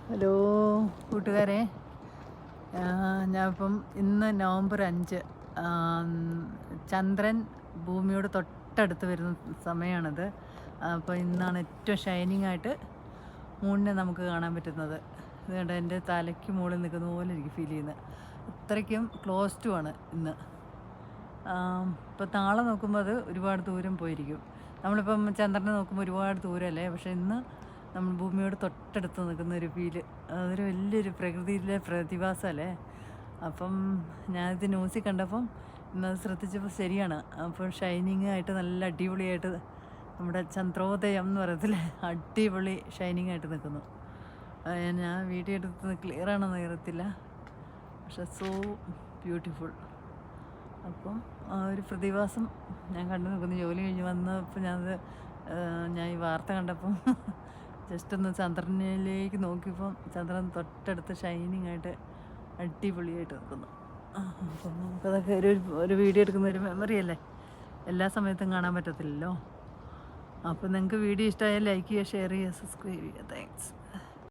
Hello കൂട്ടുകാരെ, ഞാനിപ്പം ഇന്ന് നവംബർ 5, ചന്ദ്രൻ ഭൂമിയോട് തൊട്ടടുത്ത് വരുന്ന സമയമാണിത്. അപ്പോൾ ഇന്നാണ് ഏറ്റവും ഷൈനിങ് ആയിട്ട് മൂണിനെ നമുക്ക് കാണാൻ പറ്റുന്നത്. ഇതുകൊണ്ട് എൻ്റെ തലയ്ക്ക് മുകളിൽ നിൽക്കുന്ന പോലെ എനിക്ക് ഫീൽ ചെയ്യുന്നത്. അത്രയ്ക്കും ക്ലോസ് ടു ആണ് ഇന്ന്. ഇപ്പോൾ നാളെ നോക്കുമ്പോൾ അത് ഒരുപാട് ദൂരം പോയിരിക്കും. നമ്മളിപ്പം ചന്ദ്രനെ നോക്കുമ്പോൾ ഒരുപാട് ദൂരമല്ലേ, പക്ഷേ ഇന്ന് നമ്മൾ ഭൂമിയോട് തൊട്ടടുത്ത് നിൽക്കുന്ന ഒരു ഫീല്. അതൊരു വലിയൊരു പ്രകൃതിയിലെ പ്രതിഭാസമല്ലേ. അപ്പം ഞാനിത് ന്യൂസിൽ കണ്ടപ്പം ഇന്നത് ശ്രദ്ധിച്ചപ്പോൾ ശരിയാണ്. അപ്പോൾ ഷൈനിങ് ആയിട്ട് നല്ല അടിപൊളിയായിട്ട് നമ്മുടെ ചന്ദ്രോദയം എന്ന് പറയത്തില്ലേ, അടിപൊളി ഷൈനിങ് ആയിട്ട് നിൽക്കുന്നു. ഞാൻ വീഡിയോ എടുത്തത് ക്ലിയർ ആണെന്ന് അറിയത്തില്ല, പക്ഷെ സോ ബ്യൂട്ടിഫുൾ. അപ്പം ആ ഒരു പ്രതിഭാസം ഞാൻ കണ്ടു നിൽക്കുന്നു. ജോലി കഴിഞ്ഞ് വന്നപ്പോൾ ഞാൻ ഈ വാർത്ത കണ്ടപ്പം ജസ്റ്റ് ഒന്ന് ചന്ദ്രനിലേക്ക് നോക്കിയപ്പം ചന്ദ്രൻ തൊട്ടടുത്ത് ഷൈനിങ് ആയിട്ട് അടിപൊളിയായിട്ട് നിൽക്കുന്നു. അപ്പം നമുക്കതൊക്കെ ഒരു വീഡിയോ എടുക്കുന്ന ഒരു മെമ്മറി അല്ലേ, എല്ലാ സമയത്തും കാണാൻ പറ്റത്തില്ലല്ലോ. അപ്പോൾ നിങ്ങൾക്ക് വീഡിയോ ഇഷ്ടമായാൽ ലൈക്ക് ചെയ്യുക, ഷെയർ ചെയ്യുക, സബ്സ്ക്രൈബ് ചെയ്യുക. താങ്ക്സ്.